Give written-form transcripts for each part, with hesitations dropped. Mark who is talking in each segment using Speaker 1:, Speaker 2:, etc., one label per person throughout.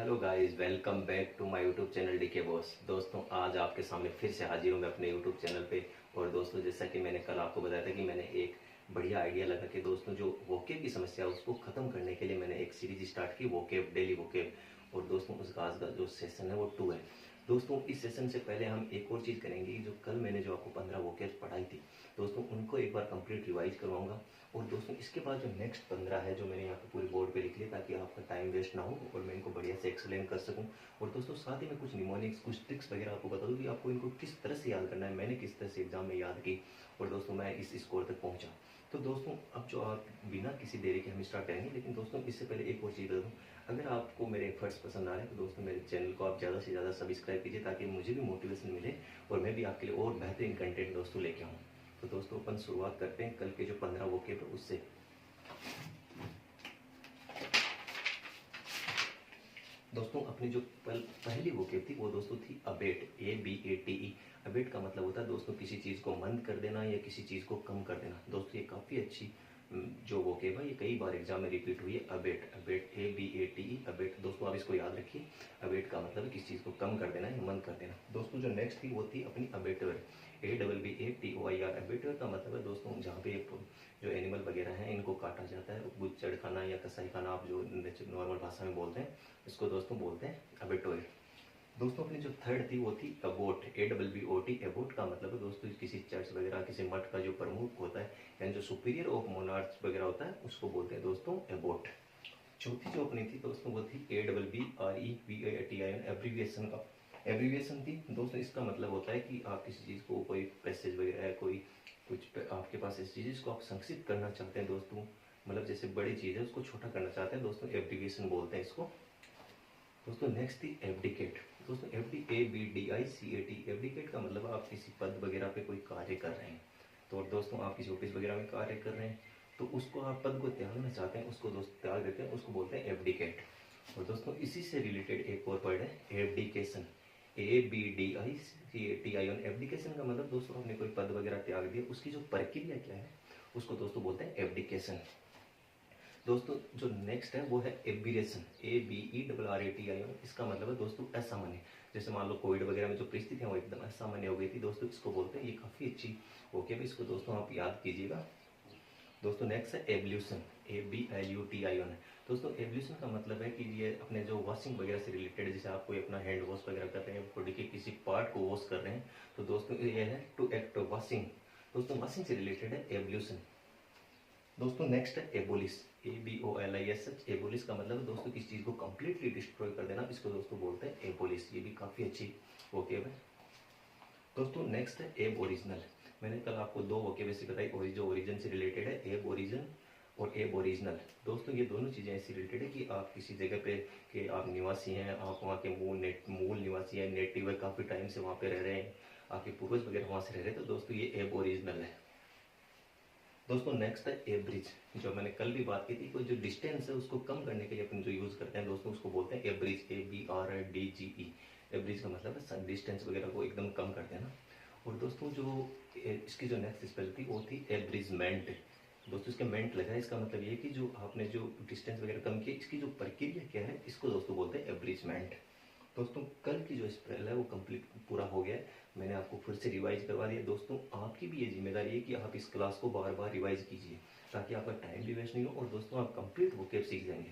Speaker 1: Hello guys, welcome back to my YouTube channel DK boss. दोस्तों, आज आपके सामने फिर से हाजिर हूँ मैं अपने यूट्यूब चैनल पे। और दोस्तों, जैसा कि मैंने कल आपको बताया था कि मैंने एक बढ़िया आइडिया लगा कि दोस्तों जो वोकेब की समस्या है उसको ख़त्म करने के लिए मैंने एक सीरीज स्टार्ट की, वोकेब डेली वोकेब। और दोस्तों, उसका आज का जो सेशन है वो 2 है। दोस्तों, इस सेशन से पहले हम एक और चीज़ करेंगे कि जो कल मैंने जो आपको 15 वोकेब पढ़ाई थी दोस्तों, उनको एक बार कंप्लीट रिवाइज करवाऊंगा। और दोस्तों, इसके बाद जो नेक्स्ट 15 है जो मैंने यहाँ पे पूरी बोर्ड पे लिख लिया ताकि आपका टाइम वेस्ट ना हो और मैं इनको बढ़िया से एक्सप्लेन कर सकूँ। और दोस्तों, साथ ही में कुछ निमोनिक्स, कुछ ट्रिक्स वगैरह आपको बता दूँ कि आपको इनको किस तरह से याद करना है, मैंने किस तरह से एग्जाम में याद की और दोस्तों मैं इस स्कोर तक पहुँचा। तो दोस्तों, अब जो आप बिना किसी देरी के हम स्टार्ट करेंगे। लेकिन दोस्तों, इससे पहले एक और चीज़ बता दूँ, अगर आपको मेरे एफर्ट्स पसंद आ रहे हैं तो दोस्तों मेरे चैनल को आप ज़्यादा से ज़्यादा सब्सक्राइब कीजिए ताकि मुझे भी मोटिवेशन मिले और मैं भी आपके लिए और बेहतरीन कंटेंट दोस्तों लेके आऊँ। तो दोस्तों, अपन शुरुआत करते हैं कल के जो 15 वोकेब है उससे। दोस्तों, अपनी जो पहली वोकेब थी वो दोस्तों थी अबेट, ABATE। अबेट का मतलब होता है दोस्तों किसी चीज़ को मंद कर देना या किसी चीज़ को कम कर देना। दोस्तों, ये काफ़ी अच्छी जो वोकेब है ये कई बार एग्जाम में रिपीट हुई है। Abate, abate, ABATE, abate. दोस्तों, आप इसको याद रखिए। अबेट का मतलब है किसी चीज़ को कम कर देना या मंद कर देना। दोस्तों, जो नेक्स्ट थी वो थी अपनी अबेटवर, ABBATOIR। अबेटवर का मतलब है दोस्तों जहाँ पे जो एनिमल वगैरह हैं इनको काटा जाता है, बुच्चड़ खाना या कसाई खाना, आप जो नॉर्मल भाषा में बोलते हैं इसको दोस्तों बोलते हैं अबेटोइड। दोस्तों, अपनी जो थर्ड थी वो थी अबोट, ABBOT। एबोट का मतलब है दोस्तों किसी चर्च वगैरह, किसी मठ का जो प्रमुख होता है यानी जो सुपीरियर ऑफ मोनार्च वगैरह होता है उसको बोलते हैं दोस्तों एबोट। चौथी जो अपनी थी दोस्तों वो थी ABBREVATION। एब्रीविएशन का एब्रीविएशन थी दोस्तों। इसका मतलब होता है कि आप किसी चीज़ को, कोई पैसेज वगैरह है, कोई कुछ आपके पास ऐसी चीज़ जिसको आप संक्षिप्त करना चाहते हैं दोस्तों, मतलब जैसे बड़ी चीज़ है उसको छोटा करना चाहते हैं दोस्तों, एब्रीविएशन बोलते हैं इसको। दोस्तों, नेक्स्ट थी एब्डिकेट। दोस्तों, ABDICAT। एब्डिकेट का मतलब आप किसी पद वगैरह पे कोई कार्य कर रहे हैं। तो दोस्तों, आप किसी ऑफिस वगैरह में कार्य कर रहे हैं तो उसको आप पद को त्यागना चाहते हैं, उसको दोस्त त्याग देते हैं, उसको बोलते हैं एब्डिकेट। और दोस्तों, इसी से रिलेटेड एक और वर्ड है एब्डिकेशन, ABDICATION। एब्डिकेशन का मतलब दोस्तों आपने कोई पद वगैरह त्याग दिया, उसकी जो प्रक्रिया क्या है उसको दोस्तों बोलते हैं एब्डिकेशन। दोस्तों, जो नेक्स्ट है वो है एबिरेशन, ABERRATION। इसका मतलब है दोस्तों असामान्य। जैसे मान लो कोविड वगैरह में जो परिस्थितियाँ वो एकदम असामान्य हो गई थी दोस्तों, इसको बोलते हैं। ये काफ़ी अच्छी ओके भाई, इसको दोस्तों आप याद कीजिएगा। दोस्तों, नेक्स्ट है एवल्यूशन, ABLUTION। दोस्तों, एवल्यूशन का मतलब है कि ये अपने जो वॉशिंग वगैरह से रिलेटेड है, जैसे आप कोई अपना हैंड वॉश वगैरह कर रहे हैं, बॉडी के किसी पार्ट को वॉश कर रहे हैं तो दोस्तों ये है टू एक्ट वॉशिंग। दोस्तों, वॉशिंग से रिलेटेड है एवल्यूशन। दोस्तों, नेक्स्ट है एबोलिश, ABOLIS। एबोलिश का मतलब है दोस्तों किसी चीज़ को कंप्लीटली डिस्ट्रॉय कर देना, इसको दोस्तों बोलते हैं एबोलिश। ये भी काफ़ी अच्छी वोकेब है। दोस्तों, नेक्स्ट है एब ओरिजिनल। मैंने कल आपको 2 वोकेब ऐसी बताई, जो ओरिजिन से रिलेटेड है, एब ओरिजिन और एब ओरिजिनल। दोस्तों, ये दोनों चीज़ें ऐसी रिलेटेड है कि आप किसी जगह पे कि आप निवासी हैं, आप वहाँ के मूल निवासी हैं, नेटिव है, काफ़ी टाइम से वहाँ पे रह रहे हैं, आपके पूर्वज वगैरह वहाँ से रह रहे हैं, तो दोस्तों ये एब ओरिजिनल है। दोस्तों, नेक्स्ट है एवरेज। जो मैंने कल भी बात की थी, कोई जो डिस्टेंस है उसको कम करने के लिए अपन जो यूज़ करते हैं दोस्तों उसको बोलते हैं एवरेज, ABRDGE। एवरेज का मतलब है डिस्टेंस वगैरह को एकदम कम कर देना। और दोस्तों, जो इसकी जो नेक्स्ट स्पेल थी वो थी एवरेजमेंट। दोस्तों, इसका मेंट लगा है, इसका मतलब ये है कि जो आपने जो डिस्टेंस वगैरह कम किया इसकी जो प्रक्रिया क्या है इसको दोस्तों बोलते हैं एवरेजमेंट। दोस्तों, कल की जो स्पेल है वो कंप्लीट पूरा हो गया है, मैंने आपको फिर से रिवाइज करवा दिया। दोस्तों, आपकी भी ये जिम्मेदारी है कि आप इस क्लास को बार बार रिवाइज कीजिए ताकि आपका टाइम भी वेस्ट नहीं हो और दोस्तों आप कंप्लीट वोकेब सीख जाएंगे।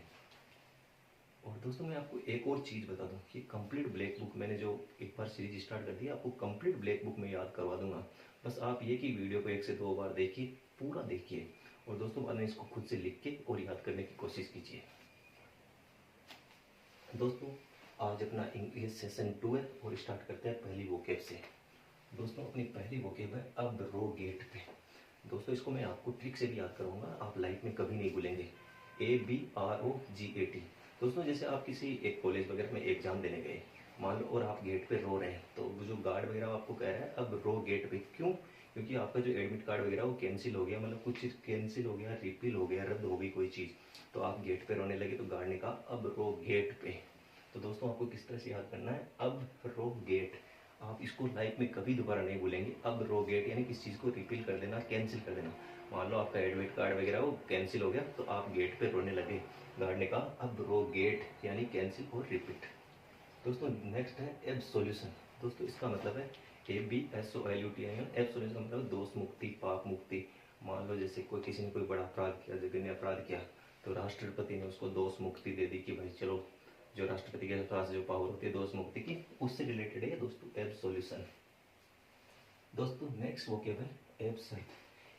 Speaker 1: और दोस्तों, मैं आपको एक और चीज़ बता दूं कि कंप्लीट ब्लैक बुक मैंने जो एक बार सीरीज स्टार्ट कर दी, आपको कंप्लीट ब्लैक बुक में याद करवा दूंगा। बस आप ये कि वीडियो को 1 से 2 बार देखिए, पूरा देखिए और दोस्तों बाद में इसको खुद से लिख के और याद करने की कोशिश कीजिए। दोस्तों, आज अपना इंग्लिश सेशन 2 है और स्टार्ट करते हैं पहली वोकेब से। दोस्तों, अपनी पहली वोकेब है अब रो गेट पे। दोस्तों, इसको मैं आपको ट्रिक से भी याद करूंगा, आप लाइफ में कभी नहीं भूलेंगे। ABROGAT। दोस्तों, जैसे आप किसी एक कॉलेज वगैरह में एग्जाम देने गए मान लो और आप गेट पे रो रहे हैं तो वो जो गार्ड वगैरह आपको कह रहा है अब रो गेट पे। क्यों? क्योंकि आपका जो एडमिट कार्ड वगैरह वो कैंसिल हो गया, मतलब कुछ चीज़ कैंसिल हो गया, रिपील हो गया, रद्द हो गई कोई चीज़, तो आप गेट पे रोने लगे तो गार्ड ने कहा अब रो गेट पे। तो दोस्तों, आपको किस तरह से याद करना है, अब रो गेट। आप इसको लाइफ में कभी दोबारा नहीं भूलेंगे। अब रोगेट यानी किसी चीज़ को रिपील कर देना, कैंसिल कर देना। मान लो आपका एडमिट कार्ड वगैरह वो कैंसिल हो गया तो आप गेट पे रोने लगे, गार्ड ने कहा अब रोगेट यानी कैंसिल और रिपीट। दोस्तों नेक्स्ट है एब्सोल्यूशन। दोस्तों इसका मतलब है ABSOLUTION। एब्सोल्यूशन का मतलब दोष मुक्ति, पाप मुक्ति। मान लो जैसे कोई किसी ने कोई बड़ा अपराध किया, जगह ने अपराध किया, तो राष्ट्रपति ने उसको दोष मुक्ति दे दी कि भाई चलो, जो राष्ट्रपति के पास जो पावर होती है दोष मुक्ति की, उससे रिलेटेड है दोस्तों एब्सोल्यूशन। दोस्तों नेक्स्ट वोकेबल एब्सर्ड,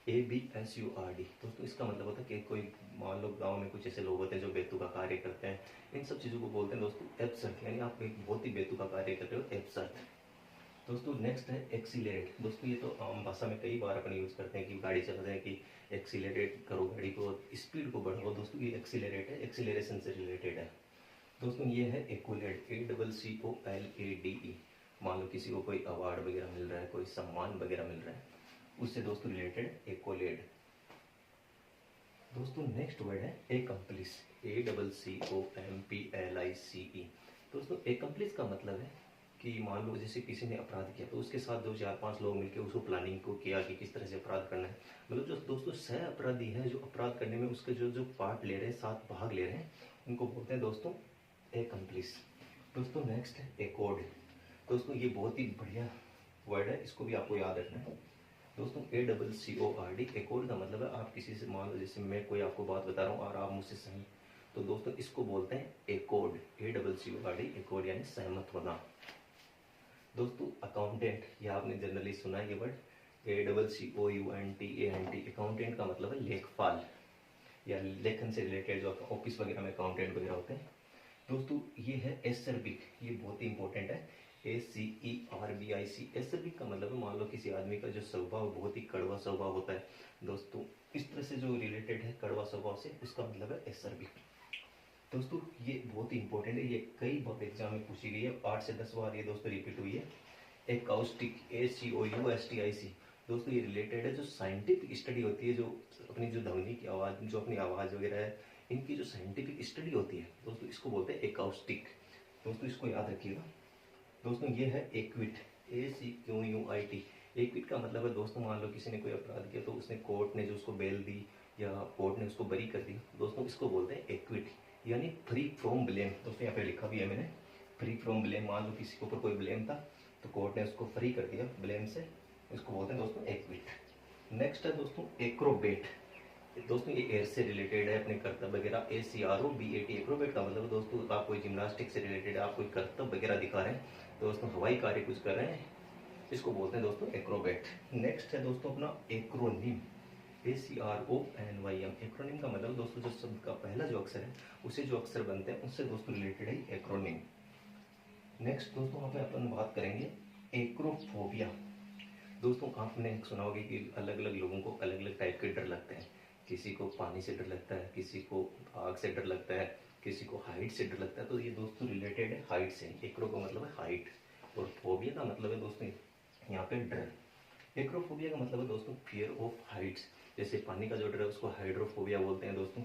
Speaker 1: ABSURD। दोस्तों इसका मतलब होता है कि कोई, मान लो गांव में कुछ ऐसे लोग होते हैं जो बेतुका कार्य करते हैं, इन सब चीज़ों को बोलते हैं दोस्तों एब्सर्ड, यानी आप एक बहुत ही बेतुका कार्य कर रहे हो, एब्सर्ड। दोस्तों नेक्स्ट है एक्सीलरेट। दोस्तों ये तो आम भाषा में कई बार अपन यूज़ करते हैं कि गाड़ी चल रहे हैं कि एक्सीलरेट करो गाड़ी को, स्पीड को बढ़ाओ। दोस्तों ये एक्सीलरेट है, एक्सीलरेशन से रिलेटेड है। दोस्तों ये है एक्कोलेड, ACCOLADE। मान लो किसी को कोई अवार्ड वगैरह मिल रहा है, कोई सम्मान वगैरह मिल रहा है, उससे दोस्तों रिलेटेड एक्कोलेड। दोस्तों नेक्स्ट वर्ड है एकम्प्लिस, ACCOMPLICE। दोस्तों एकम्प्लिस का मतलब है कि मान लो जैसे किसी ने अपराध किया तो उसके साथ दो चार पांच लोग मिलकर उसको प्लानिंग को किया कि किस तरह से अपराध करना है। मतलब जो दोस्तों सह अपराधी है, जो अपराध करने में उसके जो जो पार्ट ले रहे हैं, साथ भाग ले रहे हैं, उनको बोलते हैं दोस्तों एकम्प्लिस। दोस्तों नेक्स्ट है एकॉर्ड। दोस्तों ये बहुत ही बढ़िया वर्ड है, इसको भी आपको याद रखना है। दोस्तों ACCORD, एकॉर्ड का मतलब है आप किसी से, मान लो जैसे मैं कोई आपको बात बता रहा हूँ और आप मुझसे सहमत, तो दोस्तों इसको बोलते हैं एकॉर्ड, ACCORD, एकॉर्ड यानी सहमत होना। दोस्तों अकाउंटेंट, ये आपने जनरली सुना है ये वर्ड, ACCOUNTANT। अकाउंटेंट का मतलब है लेखपाल या लेखन से रिलेटेड, जो ऑफिस वगैरह में अकाउंटेंट वगैरह होते हैं। दोस्तों ये है एसर्बिक, ये बहुत ही इंपॉर्टेंट है, ACERBIC। एसर्बिक का मतलब है मान लो किसी आदमी का जो स्वभाव बहुत ही कड़वा स्वभाव होता है, दोस्तों इस तरह से जो रिलेटेड है कड़वा स्वभाव से, उसका मतलब है एसर्बिक। दोस्तों ये बहुत ही इंपॉर्टेंट है, ये कई बार एग्जाम में पूछी गई है, 8 से 10 बार ये दोस्तों रिपीट हुई है। एकाउस्टिक, ACOUSTIC। दोस्तों ये रिलेटेड है जो साइंटिफिक स्टडी होती है, जो अपनी जो ध्वनि की आवाज़, जो अपनी आवाज़ वगैरह है, इनकी जो साइंटिफिक स्टडी होती है दोस्तों, इसको बोलते हैं एकाउस्टिक। दोस्तों इसको याद रखिएगा। दोस्तों ये है एक्विट, ACQUIT। एक्विट का मतलब है दोस्तों, मान लो किसी ने कोई अपराध किया तो उसने, कोर्ट ने जो उसको बेल दी या कोर्ट ने उसको बरी कर दी, दोस्तों इसको बोलते हैं एक्विट, यानी फ्री फ्रॉम ब्लेम। दोस्तों यहाँ पे लिखा भी है मैंने, फ्री फ्रॉम ब्लेम। मान लो किसी के ऊपर कोई ब्लेम था तो कोर्ट ने उसको फ्री कर दिया ब्लेम से, इसको बोलते हैं दोस्तों एक्विट। नेक्स्ट है दोस्तों एक्रोबेट। दोस्तों ये एयर से रिलेटेड है, अपने कर्तव्य वगैरह, ACROBAT। एक्रोबेट का मतलब दोस्तों आप कोई जिम्नास्टिक से रिलेटेड है, आप कोई कर्तव्य वगैरह दिखा रहे हैं, दोस्तों हवाई कार्य कुछ कर रहे हैं, इसको बोलते हैं दोस्तों एक्रोबेट। नेक्स्ट है दोस्तों अपना एक्रोनिम, ACRONYM। एक्रोनिम का मतलब दोस्तों जो शब्द का पहला जो अक्षर है, उसे जो अक्षर बनते हैं उससे दोस्तों रिलेटेड है एक्रोनिम। नेक्स्ट दोस्तों यहाँ पे अपन बात करेंगे एक्रोफोबिया। दोस्तों आपने सुना होगा कि अलग अलग लोगों को अलग अलग टाइप के डर लगते हैं। किसी को पानी से डर लगता है, किसी को आग से डर लगता है, किसी को हाइट से डर लगता है। तो ये दोस्तों रिलेटेड है हाइट से। एक्रो का मतलब है हाइट और फोबिया का मतलब है दोस्तों यहाँ पे डर। एक्रोफोबिया का मतलब है दोस्तों फियर ऑफ हाइट्स। जैसे पानी का जो डर है उसको हाइड्रोफोबिया बोलते हैं दोस्तों।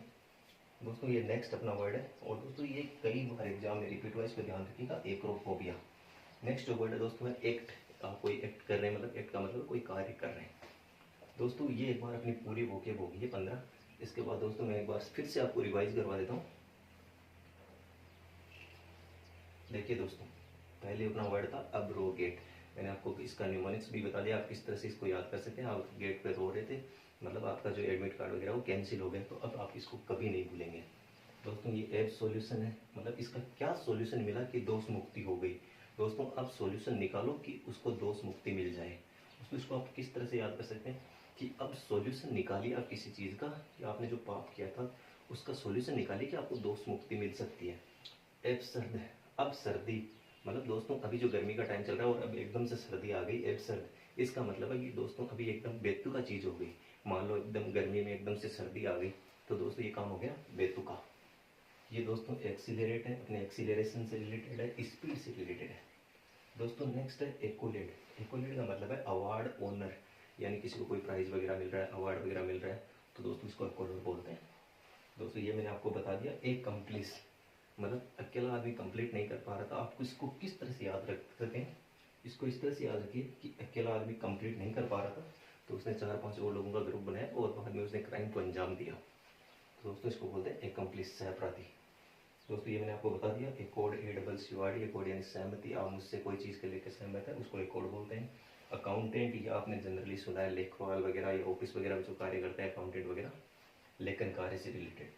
Speaker 1: दोस्तों ये नेक्स्ट अपना वर्ड है और दोस्तों ये कई बार एग्जाम में रिपीट हुआ, इसको ध्यान रखिएगा, एक्रोफोबिया। नेक्स्ट जो वर्ड है दोस्तों है एक्ट। आप कोई एक्ट कर रहे हैं, मतलब एक्ट का मतलब कोई कार्य कर रहे हैं। दोस्तों ये एक बार अपनी पूरी वोकेब होगी है 15। इसके बाद दोस्तों मैं एक बार फिर से आपको रिवाइज करवा देता हूँ। देखिए दोस्तों, पहले अपना वर्ड था अब्रोगेट। मैंने आपको इसका न्यूमोनिक्स भी बता दिया, आप किस तरह से इसको याद कर सकते हैं। आप गेट पे रो रहे थे, मतलब आपका जो एडमिट कार्ड वगैरह वो कैंसिल हो गया, तो अब आप इसको कभी नहीं भूलेंगे। दोस्तों ये एब सॉल्यूशन है, मतलब इसका क्या सॉल्यूशन मिला कि दोष मुक्ति हो गई। दोस्तों अब सॉल्यूशन निकालो कि उसको दोष मुक्ति मिल जाए। दोस्तों इसको आप किस तरह से याद कर सकते हैं कि अब सॉल्यूशन निकालिए आप किसी चीज़ का, कि आपने जो पाप किया था उसका सॉल्यूशन निकालिए कि आपको दोष मुक्ति मिल सकती है। एब सर्द है, अब सर्दी, मतलब दोस्तों अभी जो गर्मी का टाइम चल रहा है और अब एकदम से सर्दी आ गई, एब सर्द। इसका मतलब है कि दोस्तों अभी एकदम बेतुका चीज़ हो गई। मान लो एकदम गर्मी में एकदम से सर्दी आ गई, तो दोस्तों ये काम हो गया बेतुका। ये दोस्तों एक्सीलरेट है, अपने एक्सीलरेशन से रिलेटेड है, स्पीड से रिलेटेड है। दोस्तों नेक्स्ट है एकोलेड। एकोलेड का मतलब है अवार्ड ओनर, यानी किसी को कोई प्राइज वगैरह मिल रहा है, अवार्ड वगैरह मिल रहा है, तो दोस्तों इसको एकोलेड बोलते हैं। दोस्तों ये मैंने आपको बता दिया। एक कंप्लीस, मतलब अकेला आदमी कंप्लीट नहीं कर पा रहा था, आपको इसको किस तरह से याद रख सकें इसको इस तरह से याद रखिए कि अकेला आदमी कंप्लीट नहीं कर पा रहा था, तो उसने 4-5 और लोगों का ग्रुप बनाया और बाद में उसने क्राइम को अंजाम दिया। तो दोस्तों इसको बोलते हैं एकम्प्लिस, सहअपराधी। दोस्तों ये मैंने आपको बता दिया, एकॉर्ड, ACCORD, एकॉर्ड यानी सहमति, आप मुझसे कोई चीज़ के लेकर सहमत है उसको एकॉर्ड बोलते हैं। अकाउंटेंट, ये आपने जनरली सुना है, लेखपाल वगैरह या ऑफिस वगैरह में जो कार्य करता है अकाउंटेंट वगैरह, लेखन कार्य से रिलेटेड।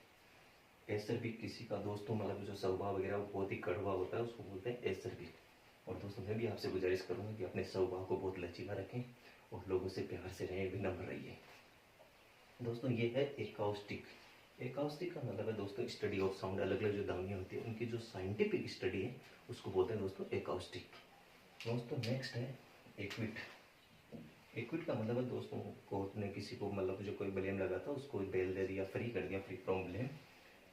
Speaker 1: ऐसर भी किसी का दोस्तों मतलब जो स्वभाव वगैरह वो बहुत ही कड़वा होता है उसको बोलते हैं ऐसर भी। और दोस्तों मैं भी आपसे गुजारिश करूँगा कि अपने स्वभाव को बहुत लचीला रखें और लोगों से प्यार से रहें, विनम्र रहिए। दोस्तों ये है एकाउस्टिक। एकाउस्टिक का मतलब है दोस्तों स्टडी ऑफ साउंड, अलग अलग जो ध्वनियाँ होती है उनकी जो साइंटिफिक स्टडी है उसको बोलते हैं दोस्तों एकाउस्टिक। दोस्तों नेक्स्ट है एक्विट। एक्विट का मतलब है दोस्तों कोर्ट ने किसी को मतलब जो कोई ब्लेम लगा था उसको बेल दे दिया, फ्री कर दिया, फ्री फ्रॉम ब्लेम,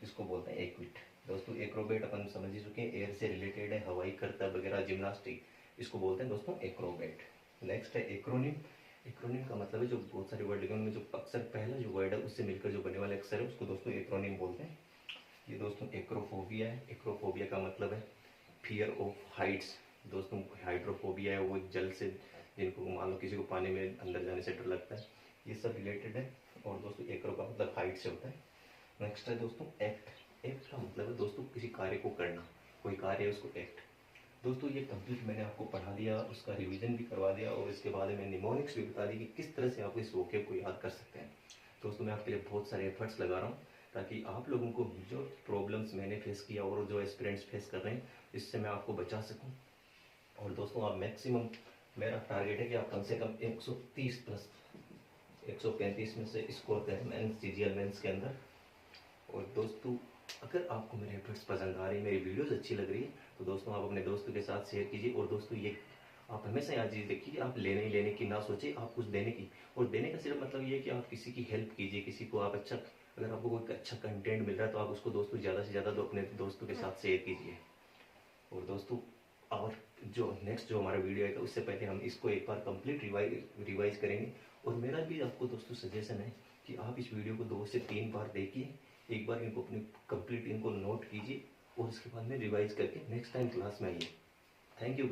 Speaker 1: इसको बोलते हैं एक्विट। दोस्तों एक्रोबेट अपन समझ ही चुके हैं, एयर से रिलेटेड है, हवाई करतब वगैरह, जिम्नास्टिक, इसको बोलते हैं दोस्तों एक्रोबेट। नेक्स्ट है एक्रोनिम। एक्रोनिम का मतलब है जो बहुत सारे वर्ड लिखे उनमें जो अक्सर पहला जो वर्ड है उससे मिलकर जो बने वाले अक्षर है उसको दोस्तों एक्रोनिम बोलते हैं। ये दोस्तों एक्रोफोबिया है। एक्रोफोबिया का मतलब है फियर ऑफ हाइट्स। दोस्तों हाइड्रोफोबिया है वो जल से, जिनको मान लो किसी को पानी में अंदर जाने से डर लगता है, ये सब रिलेटेड है। और दोस्तों एक्रो का मतलब हाइट से होता है। नेक्स्ट है दोस्तों एक्ट। एक्ट का मतलब है दोस्तों किसी कार्य को करना, कोई कार्य है उसको एक्ट। दोस्तों ये कंप्लीट मैंने आपको पढ़ा दिया, उसका रिवीजन भी करवा दिया और इसके बाद में निमोनिक्स भी बता दी कि किस तरह से आप इस वोकेब को याद कर सकते हैं। दोस्तों मैं आपके लिए बहुत सारे एफर्ट्स लगा रहा हूँ ताकि आप लोगों को जो प्रॉब्लम्स मैंने फेस किया और जो एस्पिरेंट्स फेस कर रहे हैं इससे मैं आपको बचा सकूँ। और दोस्तों आप मैक्सिमम, मेरा टारगेट है कि आप कम से कम 130 प्लस 135 में से स्कोर करें मेंस, CGL मेंस के अंदर। और दोस्तों अगर आपको मेरे एफर्ट्स पसंद आ रही है, मेरी वीडियोस अच्छी लग रही है, तो दोस्तों आप अपने दोस्तों के साथ शेयर कीजिए। और दोस्तों ये आप हमेशा यहाँ चीज़ देखिए कि आप लेने ही लेने की ना सोचिए, आप कुछ देने की। और देने का सिर्फ मतलब ये है कि आप किसी की हेल्प कीजिए, किसी को आप अच्छा, अगर आपको कोई अच्छा कंटेंट मिल रहा है तो आप उसको दोस्तों ज़्यादा से ज़्यादा अपने दोस्तों के साथ शेयर कीजिए। और दोस्तों और जो नेक्स्ट जो हमारा वीडियो आएगा उससे पहले हम इसको एक बार कंप्लीट रिवाइज करेंगे। और मेरा भी आपको दोस्तों सजेशन है कि आप इस वीडियो को 2 से 3 बार देखिए, एक बार इनको अपनी कंप्लीट इनको नोट कीजिए और उसके बाद में रिवाइज करके नेक्स्ट टाइम क्लास में आइए। Thank you.